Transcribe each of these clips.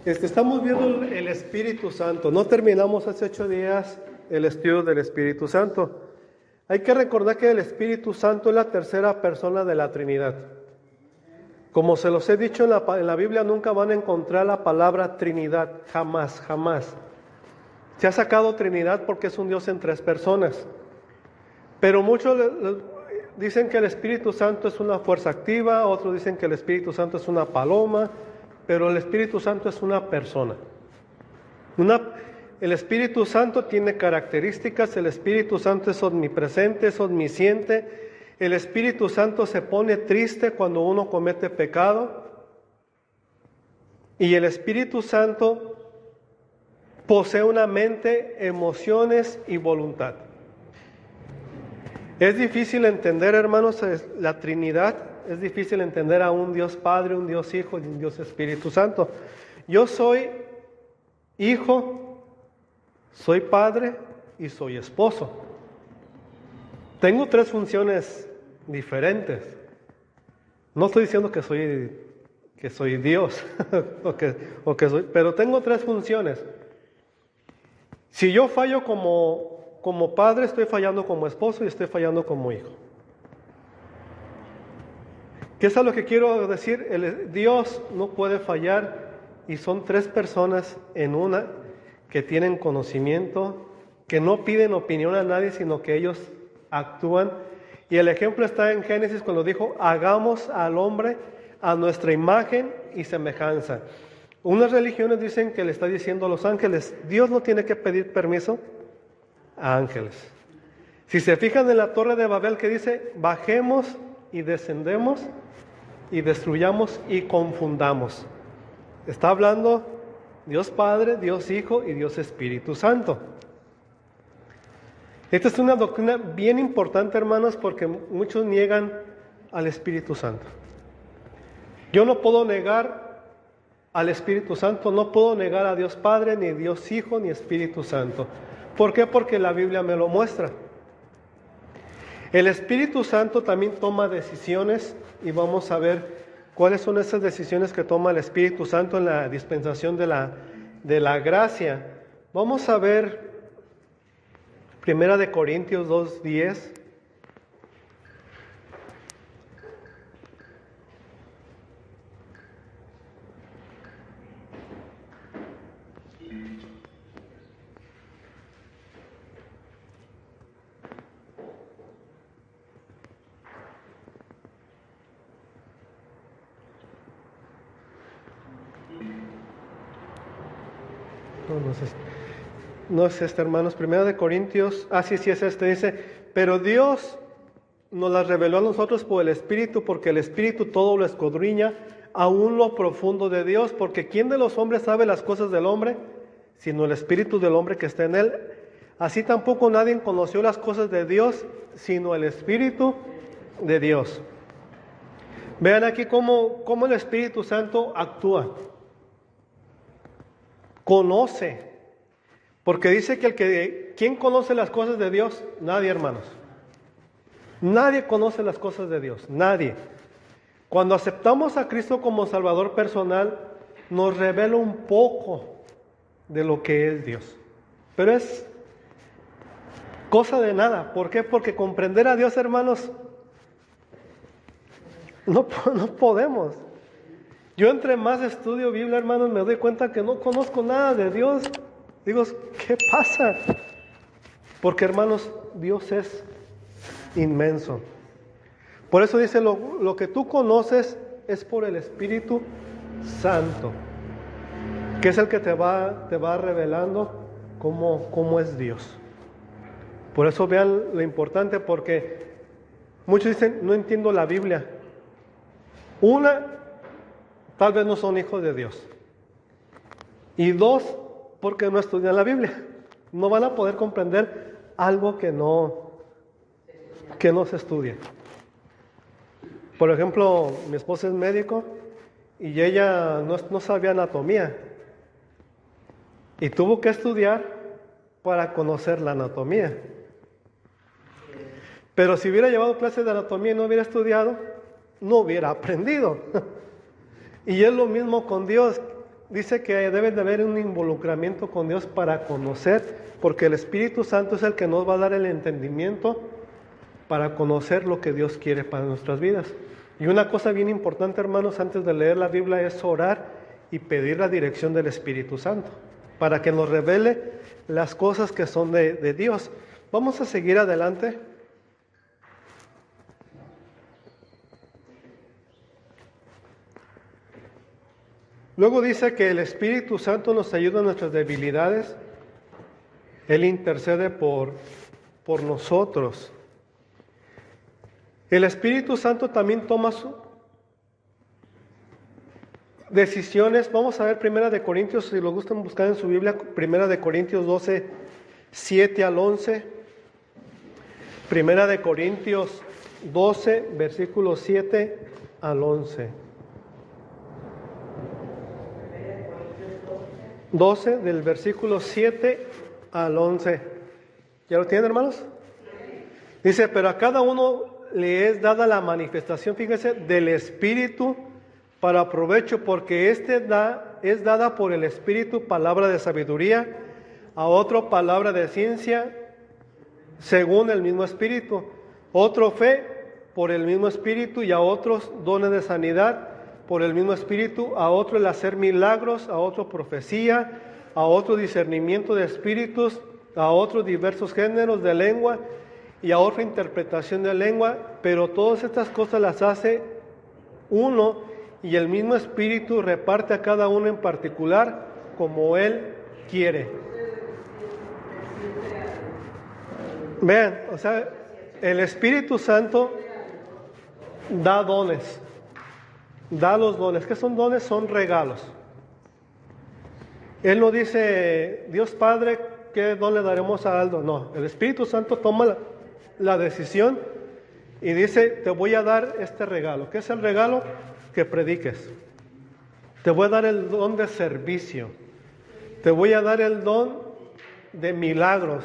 Estamos viendo el Espíritu Santo. No terminamos hace 8 días el estudio del Espíritu Santo. Hay que recordar que el Espíritu Santo es la tercera persona de la Trinidad. Como se los he dicho en la Biblia, nunca van a encontrar la palabra Trinidad, jamás, jamás. Se ha sacado Trinidad porque es un Dios en 3 personas. Pero muchos dicen que el Espíritu Santo es una fuerza activa, otros dicen que el Espíritu Santo es una paloma, pero el Espíritu Santo es una persona. El Espíritu Santo tiene características, el Espíritu Santo es omnipresente, es omnisciente. El Espíritu Santo se pone triste cuando uno comete pecado. Y el Espíritu Santo posee una mente, emociones y voluntad. Es difícil entender, hermanos, la Trinidad. Es difícil entender a un Dios Padre, un Dios Hijo y un Dios Espíritu Santo. Yo soy hijo, soy padre y soy esposo. Tengo 3 funciones diferentes. No estoy diciendo que soy Dios, pero tengo 3 funciones. Si yo fallo como padre, estoy fallando como esposo y estoy fallando como hijo. ¿Qué es lo que quiero decir? Dios no puede fallar y son 3 personas en una que tienen conocimiento, que no piden opinión a nadie, sino que ellos actúan. Y el ejemplo está en Génesis cuando dijo, hagamos al hombre a nuestra imagen y semejanza. Unas religiones dicen que le está diciendo a los ángeles, Dios no tiene que pedir permiso a ángeles. Si se fijan en la Torre de Babel que dice, bajemos y descendemos y destruyamos y confundamos. Está hablando Dios Padre, Dios Hijo y Dios Espíritu Santo. Esta es una doctrina bien importante, hermanos, porque muchos niegan al Espíritu Santo. Yo no puedo negar al Espíritu Santo, no puedo negar a Dios Padre, ni Dios Hijo, ni Espíritu Santo. ¿Por qué? Porque la Biblia me lo muestra. El Espíritu Santo también toma decisiones y vamos a ver cuáles son esas decisiones que toma el Espíritu Santo en la dispensación de la gracia. Vamos a ver 1 Corintios 2:10. No es este, hermanos. 1 Corintios, sí es este. Dice, pero Dios nos las reveló a nosotros por el Espíritu, porque el Espíritu todo lo escudriña, aún lo profundo de Dios, porque ¿quién de los hombres sabe las cosas del hombre? Sino el Espíritu del hombre que está en él. Así tampoco nadie conoció las cosas de Dios, sino el Espíritu de Dios. Vean aquí cómo el Espíritu Santo actúa. Conoce. Porque dice que ¿quién conoce las cosas de Dios? Nadie, hermanos. Nadie conoce las cosas de Dios, nadie. Cuando aceptamos a Cristo como Salvador personal, nos revela un poco de lo que es Dios. Pero es cosa de nada. ¿Por qué? Porque comprender a Dios, hermanos, no podemos. Yo entre más estudio Biblia, hermanos, me doy cuenta que no conozco nada de Dios. Digo, ¿qué pasa? Porque, hermanos, Dios es inmenso. Por eso dice, lo que tú conoces es por el Espíritu Santo, que es el que te va revelando cómo es Dios. Por eso vean lo importante, porque muchos dicen, no entiendo la Biblia. Tal vez no son hijos de Dios. Y 2, porque no estudian la Biblia. No van a poder comprender algo que no se estudia. Por ejemplo, mi esposa es médico y ella no sabía anatomía. Y tuvo que estudiar para conocer la anatomía. Pero si hubiera llevado clases de anatomía y no hubiera estudiado, no hubiera aprendido. Y es lo mismo con Dios. dice que debe de haber un involucramiento con Dios para conocer, porque el Espíritu Santo es el que nos va a dar el entendimiento para conocer lo que Dios quiere para nuestras vidas. Y una cosa bien importante, hermanos, antes de leer la Biblia es orar y pedir la dirección del Espíritu Santo para que nos revele las cosas que son de Dios. Vamos a seguir adelante. Luego dice que el Espíritu Santo nos ayuda en nuestras debilidades. Él intercede por nosotros. El Espíritu Santo también toma decisiones. Vamos a ver 1 Corintios, si lo gustan buscar en su Biblia, 1 Corintios 12, 7 al 11. 1 Corintios 12, versículos 7 al 11. 12 del versículo 7 al 11. ¿Ya lo tienen, hermanos? Dice, pero a cada uno le es dada la manifestación, fíjense, del Espíritu para provecho, porque es dada por el Espíritu palabra de sabiduría, a otro palabra de ciencia, según el mismo Espíritu, otro fe por el mismo Espíritu, y a otros dones de sanidad por el mismo Espíritu, a otro el hacer milagros, a otro profecía, a otro discernimiento de espíritus, a otros diversos géneros de lengua, y a otra interpretación de lengua, pero todas estas cosas las hace uno, y el mismo Espíritu reparte a cada uno en particular como Él quiere. Vean, o sea, el Espíritu Santo da dones. Da los dones. ¿Qué son dones? Son regalos. Él no dice, Dios Padre, ¿qué don le daremos a Aldo? No, el Espíritu Santo toma la decisión y dice, te voy a dar este regalo. ¿Qué es el regalo? Que prediques. Te voy a dar el don de servicio. Te voy a dar el don de milagros.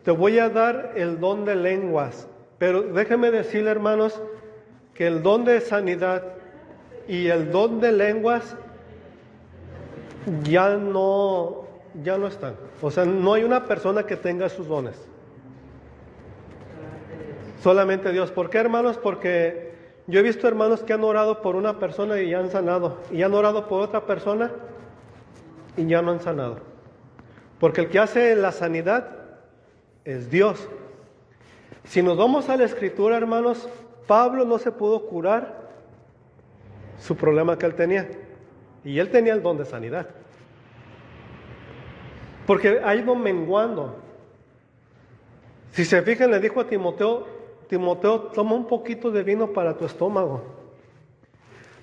Te voy a dar el don de lenguas. Pero déjenme decirle, hermanos, que el don de sanidad y el don de lenguas ya no están. O sea, no hay una persona que tenga sus dones. Solamente Dios. ¿Por qué, hermanos? Porque yo he visto hermanos que han orado por una persona y ya han sanado. Y han orado por otra persona y ya no han sanado. Porque el que hace la sanidad es Dios. Si nos vamos a la Escritura, hermanos, Pablo no se pudo curar su problema que él tenía. Y él tenía el don de sanidad. Porque ha ido menguando. Si se fijan, le dijo a Timoteo, toma un poquito de vino para tu estómago.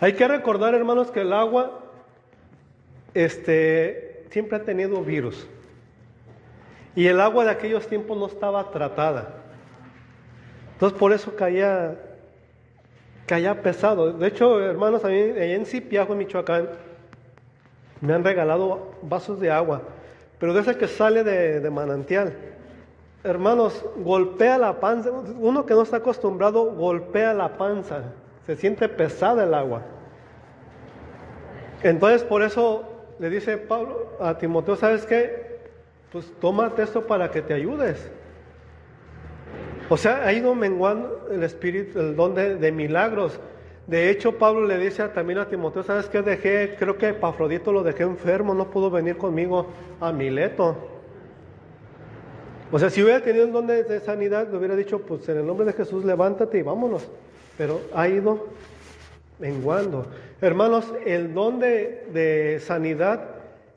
Hay que recordar, hermanos, que el agua siempre ha tenido virus. Y el agua de aquellos tiempos no estaba tratada. Entonces por eso caía pesado. De hecho, hermanos, a mí allá en Zipiajo, en Michoacán, me han regalado vasos de agua, pero de ese que sale de manantial. Hermanos, golpea la panza. Uno que no está acostumbrado, golpea la panza. Se siente pesada el agua. Entonces, por eso le dice Pablo a Timoteo, ¿sabes qué? Pues tómate esto para que te ayudes. O sea, ha ido menguando el espíritu, el don de milagros. De hecho, Pablo le dice también a Timoteo, ¿sabes qué? Creo que Epafrodito lo dejé enfermo, no pudo venir conmigo a Mileto. O sea, si hubiera tenido un don de sanidad, le hubiera dicho, pues en el nombre de Jesús, levántate y vámonos. Pero ha ido menguando. Hermanos, el don de sanidad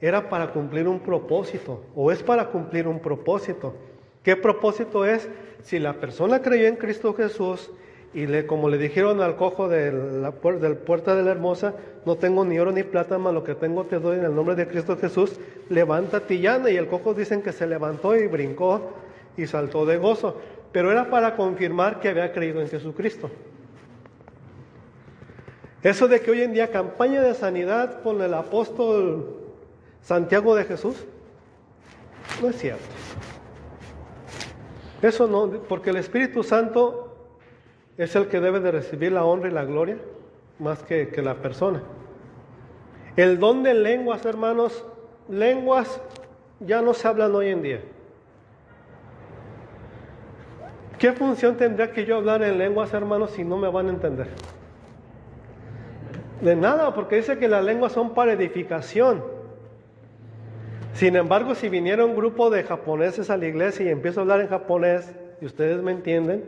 era para cumplir un propósito, o es para cumplir un propósito. ¿Qué propósito es? Si la persona creyó en Cristo Jesús y como le dijeron al cojo de la puerta de la hermosa, no tengo ni oro ni plata, mas lo que tengo te doy en el nombre de Cristo Jesús, levántate y anda. Y el cojo dicen que se levantó y brincó y saltó de gozo, pero era para confirmar que había creído en Jesucristo. Eso de que hoy en día campaña de sanidad con el apóstol Santiago de Jesús, no es cierto. Eso no, porque el Espíritu Santo es el que debe de recibir la honra y la gloria más que la persona. El don de lenguas, hermanos, lenguas ya no se hablan hoy en día. ¿Qué función tendría que yo hablar en lenguas, hermanos, si no me van a entender? De nada, porque dice que las lenguas son para edificación. Sin embargo, si viniera un grupo de japoneses a la iglesia y empiezo a hablar en japonés, y ustedes me entienden,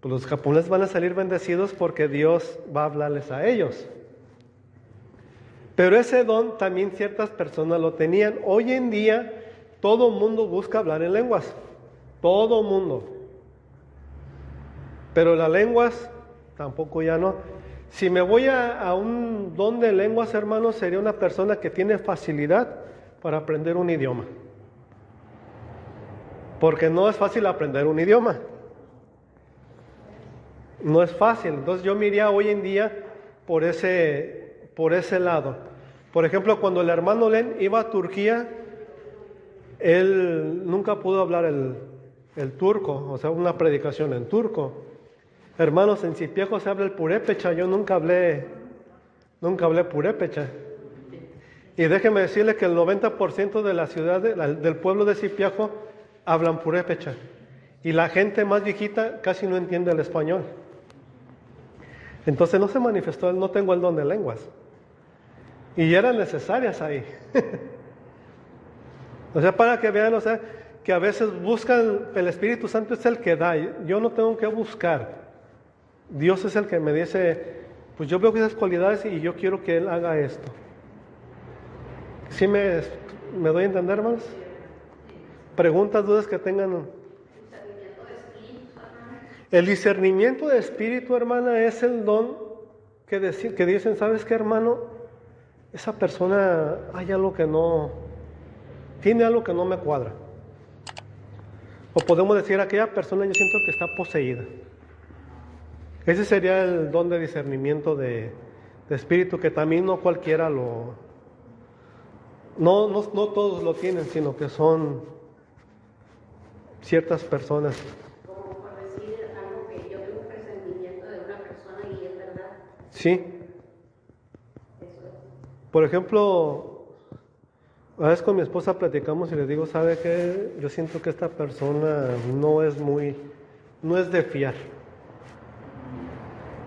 pues los japoneses van a salir bendecidos porque Dios va a hablarles a ellos. Pero ese don también ciertas personas lo tenían. Hoy en día todo mundo busca hablar en lenguas. Todo mundo. Pero las lenguas tampoco ya no. Si me voy a un don de lenguas, hermanos, sería una persona que tiene facilidad para aprender un idioma. Porque no es fácil aprender un idioma. No es fácil. Entonces yo me iría hoy en día por ese lado. Por ejemplo, cuando el hermano Len iba a Turquía, él nunca pudo hablar el turco, o sea, una predicación en turco. Hermanos, en Sipiejo se habla el purépecha, yo nunca hablé purépecha. Y déjeme decirle que el 90% de la ciudad, del pueblo de Sipiejo, hablan purépecha. Y la gente más viejita casi no entiende el español. Entonces no se manifestó, no tengo el don de lenguas. Y eran necesarias ahí. O sea, para que vean, o sea, que a veces buscan, el Espíritu Santo es el que da, yo no tengo que buscar. Dios es el que me dice, pues yo veo esas cualidades y yo quiero que Él haga esto. ¿Sí me doy a entender, hermanos? Preguntas, dudas que tengan. El discernimiento de espíritu, hermana, es el don que dicen, ¿sabes qué, hermano? Esa persona tiene algo que no me cuadra. O podemos decir, aquella persona yo siento que está poseída. Ese sería el don de discernimiento de espíritu, que también no cualquiera no todos lo tienen, sino que son ciertas personas. Como por decir algo que yo tengo un presentimiento de una persona y es verdad. Sí. Por ejemplo, a veces con mi esposa platicamos y le digo, ¿sabe qué? Yo siento que esta persona no es de fiar.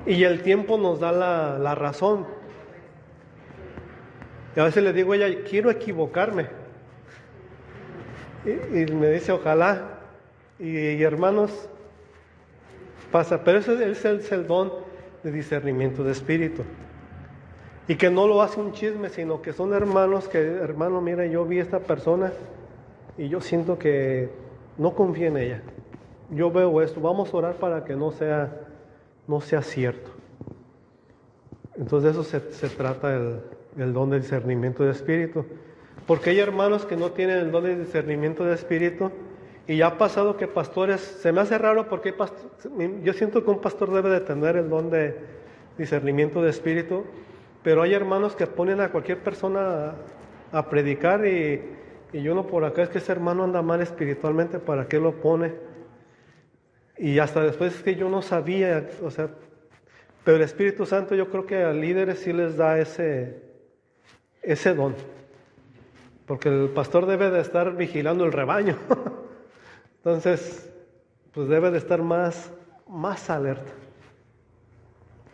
Y el tiempo nos da la razón. Y a veces le digo a ella, quiero equivocarme. Y me dice, ojalá. Y hermanos, pasa. Pero ese es el don de discernimiento de espíritu. Y que no lo hace un chisme, sino que son hermanos que, hermano, mira, yo vi a esta persona y yo siento que no confío en ella. Yo veo esto, vamos a orar para que no sea cierto. Entonces de eso se trata el don de discernimiento de espíritu. Porque hay hermanos que no tienen el don de discernimiento de espíritu, y ya ha pasado que pastores, se me hace raro porque yo siento que un pastor debe de tener el don de discernimiento de espíritu, pero hay hermanos que ponen a cualquier persona a predicar y uno por acá, es que ese hermano anda mal espiritualmente, ¿para qué lo pone? Y hasta después es que yo no sabía, o sea, pero el Espíritu Santo yo creo que a líderes sí les da ese don, porque el pastor debe de estar vigilando el rebaño. Entonces, pues debe de estar más alerta.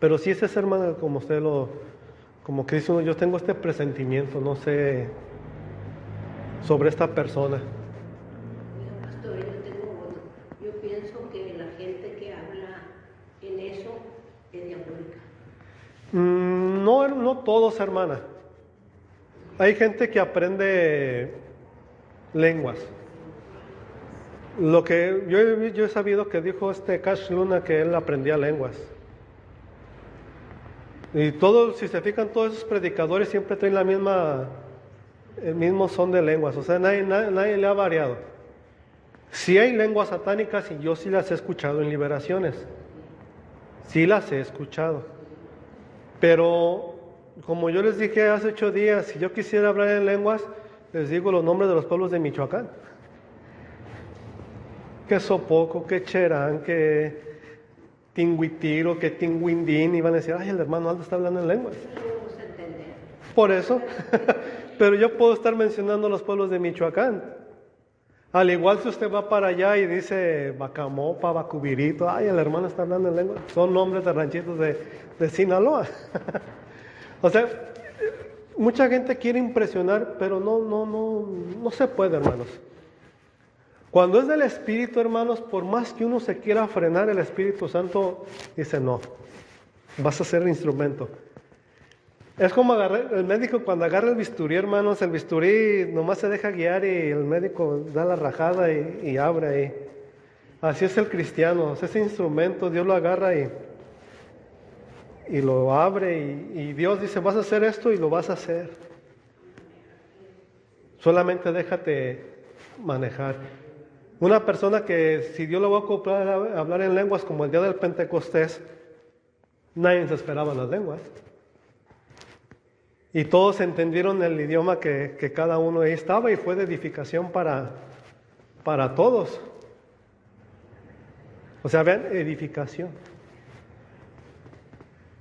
Pero si ese es, hermano, como que dice uno, yo tengo este presentimiento, no sé, sobre esta persona. Mira, pastor, yo tengo otro. Yo pienso que la gente que habla en eso es diabólica. No todos, hermana. Hay gente que aprende lenguas. Lo que yo he sabido que dijo Cash Luna, que él aprendía lenguas. Y si se fijan, todos esos predicadores siempre traen el mismo son de lenguas. O sea, nadie le ha variado. Sí hay lenguas satánicas y yo sí las he escuchado en liberaciones. Sí las he escuchado. Pero, como yo les dije hace 8 días, si yo quisiera hablar en lenguas, les digo los nombres de los pueblos de Michoacán. Que Sopoco, que Cherán, que Tinguitiro, que Tinguindín, y van a decir, ay, el hermano Aldo está hablando en lenguas. Eso lo vamos a entender. Por eso, pero yo puedo estar mencionando los pueblos de Michoacán. Al igual si usted va para allá y dice Bacamopa, Bacubirito, ay, el hermano está hablando en lengua, son nombres de ranchitos de Sinaloa. O sea, mucha gente quiere impresionar, pero no se puede, hermanos. Cuando es del Espíritu, hermanos, por más que uno se quiera frenar, el Espíritu Santo dice no, vas a ser el instrumento. Es como agarrar, el médico cuando agarra el bisturí, hermanos, el bisturí nomás se deja guiar y el médico da la rajada y abre ahí. Así es el cristiano, ese instrumento Dios lo agarra y lo abre y Dios dice vas a hacer esto y lo vas a hacer. Solamente déjate manejar. Una persona que si Dios lo va a ocupar a hablar en lenguas como el día del Pentecostés, nadie se esperaba las lenguas. Y todos entendieron el idioma que cada uno ahí estaba y fue de edificación para todos. O sea, vean, edificación.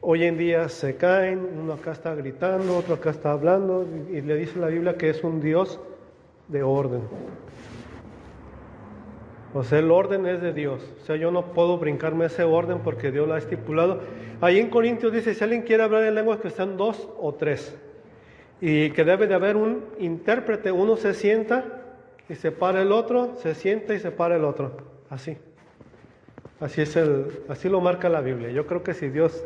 Hoy en día se caen, uno acá está gritando, otro acá está hablando y le dice la Biblia que es un Dios de orden. O sea, el orden es de Dios. O sea, yo no puedo brincarme ese orden porque Dios lo ha estipulado. Ahí en Corintios dice, si alguien quiere hablar en lenguas que sean 2 o 3. Y que debe de haber un intérprete. Uno se sienta y se para el otro, se sienta y se para el otro. Así. Así lo marca la Biblia. Yo creo que si Dios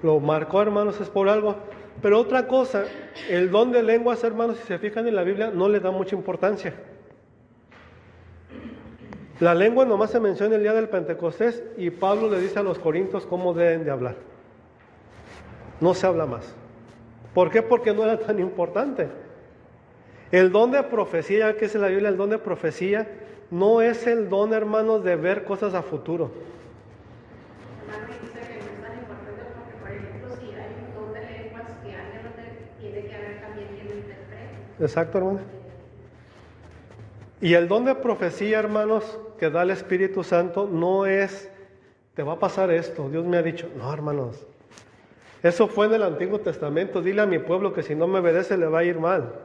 lo marcó, hermanos, es por algo. Pero otra cosa, el don de lenguas, hermanos, si se fijan en la Biblia, no le da mucha importancia. La lengua nomás se menciona el día del Pentecostés y Pablo le dice a los corintios cómo deben de hablar. No se habla más. ¿Por qué? Porque no era tan importante. El don de profecía, que es en la Biblia el don de profecía, no es el don, hermanos, de ver cosas a futuro. Hermano, dice que no es tan importante porque, por ejemplo, si hay un don de lenguas que alguien no tiene que haber también quien lo interprete. Exacto, hermano. Y el don de profecía, hermanos, que da el Espíritu Santo, no es, te va a pasar esto, Dios me ha dicho. No, hermanos. Eso fue en el Antiguo Testamento. Dile a mi pueblo que si no me obedece le va a ir mal.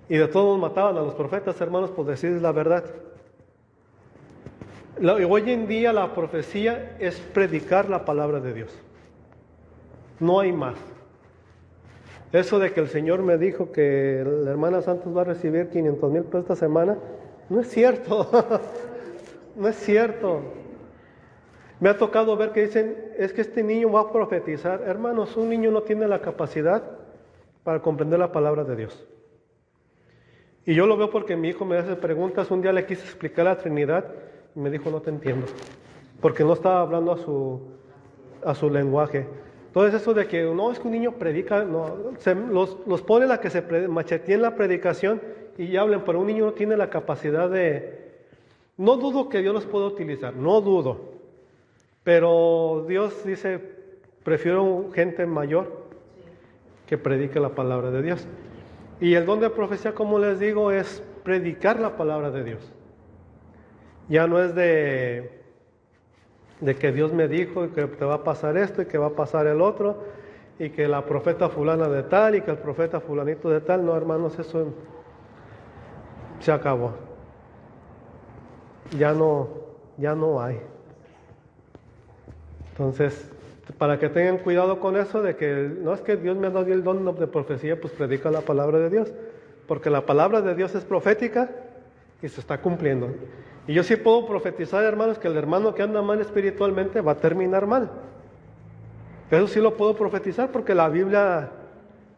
Y de todos mataban a los profetas, hermanos, por decirles la verdad. Hoy en día la profecía es predicar la palabra de Dios. No hay más. Eso de que el Señor me dijo que la hermana Santos va a recibir 500,000 pesos esta semana, no es cierto. No es cierto. Me ha tocado ver que dicen, es que este niño va a profetizar. Hermanos, un niño no tiene la capacidad para comprender la palabra de Dios. Y yo lo veo porque mi hijo me hace preguntas. Un día le quise explicar la Trinidad y me dijo, no te entiendo. Porque no estaba hablando a su lenguaje. Entonces eso de que no, es que un niño predica, no, los ponen a que se macheteen la predicación y hablen, pero un niño no tiene la capacidad de... No dudo que Dios los pueda utilizar, no dudo. Pero Dios dice, prefiero gente mayor que predique la palabra de Dios. Y el don de profecía, como les digo, es predicar la palabra de Dios. Ya no es de que Dios me dijo y que te va a pasar esto y que va a pasar el otro y que la profeta fulana de tal y que el profeta fulanito de tal. No, hermanos, eso se acabó. Ya no hay. Entonces, para que tengan cuidado con eso de que no es que Dios me ha dado el don de profecía, pues predica la palabra de Dios, porque la palabra de Dios es profética y se está cumpliendo. Y yo sí puedo profetizar, hermanos, que el hermano que anda mal espiritualmente va a terminar mal. Eso sí lo puedo profetizar porque la Biblia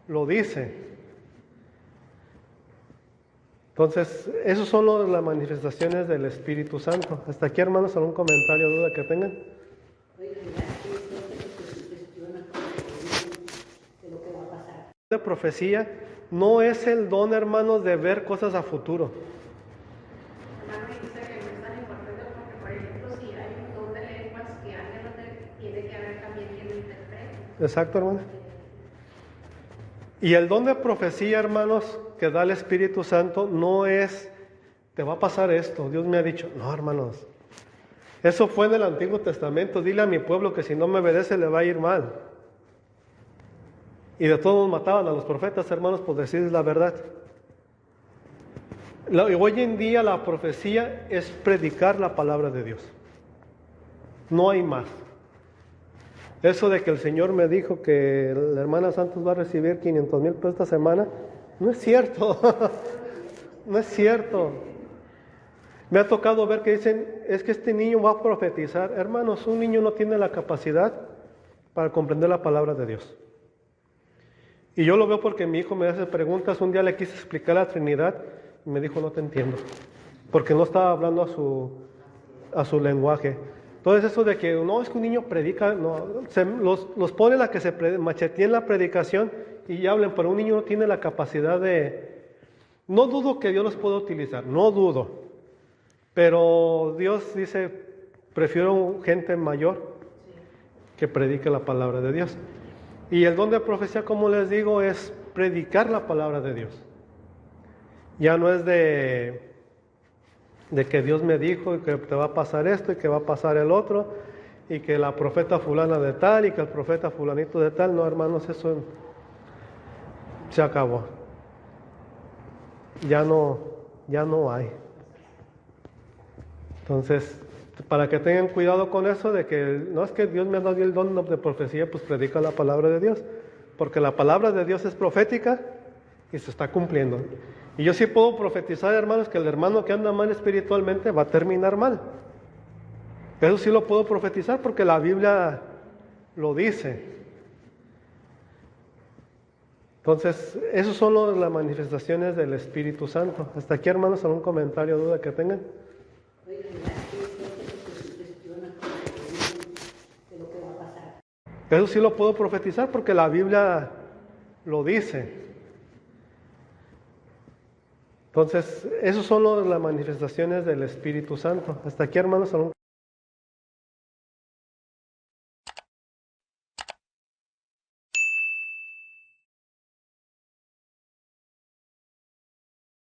lo dice. Entonces, esas son las manifestaciones del Espíritu Santo. Hasta aquí, hermanos, ¿algún comentario o duda que tengan? De profecía no es el don, hermanos, de ver cosas a futuro. Hermano, dice que no es tan importante porque, por ejemplo, si hay un don de lenguas que alguien no tiene que haber también quien lo interprete. Exacto, hermano. Y el don de profecía, hermanos, que da el Espíritu Santo, no es, te va a pasar esto, Dios me ha dicho. No, hermanos. Eso fue en el Antiguo Testamento. Dile a mi pueblo que si no me obedece le va a ir mal. Y de todos mataban a los profetas, hermanos, por decirles la verdad. Hoy en día la profecía es predicar la palabra de Dios. No hay más. Eso de que el Señor me dijo que la hermana Santos va a recibir 500,000 pesos esta semana, no es cierto. No es cierto. Me ha tocado ver que dicen, es que este niño va a profetizar. Hermanos, un niño no tiene la capacidad para comprender la palabra de Dios. Y yo lo veo porque mi hijo me hace preguntas. Un día le quise explicar la Trinidad y me dijo, no te entiendo. Porque no estaba hablando a su lenguaje. Entonces eso de que no, es que un niño predica, no, los ponen a que se macheteen la predicación y hablen, pero un niño no tiene la capacidad de... No dudo que Dios los pueda utilizar, no dudo. Pero Dios dice, prefiero gente mayor que predique la palabra de Dios. Y el don de profecía, como les digo, es predicar la palabra de Dios. Ya no es de que Dios me dijo y que te va a pasar esto y que va a pasar el otro y que la profeta fulana de tal y que el profeta fulanito de tal. No, hermanos, eso se acabó. Ya no hay. Entonces, para que tengan cuidado con eso de que no es que Dios me ha dado el don de profecía, pues predica la palabra de Dios, porque la palabra de Dios es profética y se está cumpliendo. Y yo sí puedo profetizar, hermanos, que el hermano que anda mal espiritualmente va a terminar mal. Eso sí lo puedo profetizar porque la Biblia lo dice. Entonces, esas son las manifestaciones del Espíritu Santo. Hasta aquí, hermanos, ¿algún comentario o duda que tengan? Oigan, que se sugestiona de lo que va a pasar. Eso sí lo puedo profetizar porque la Biblia lo dice. Entonces, esas son las manifestaciones del Espíritu Santo. Hasta aquí, hermanos, ¿algún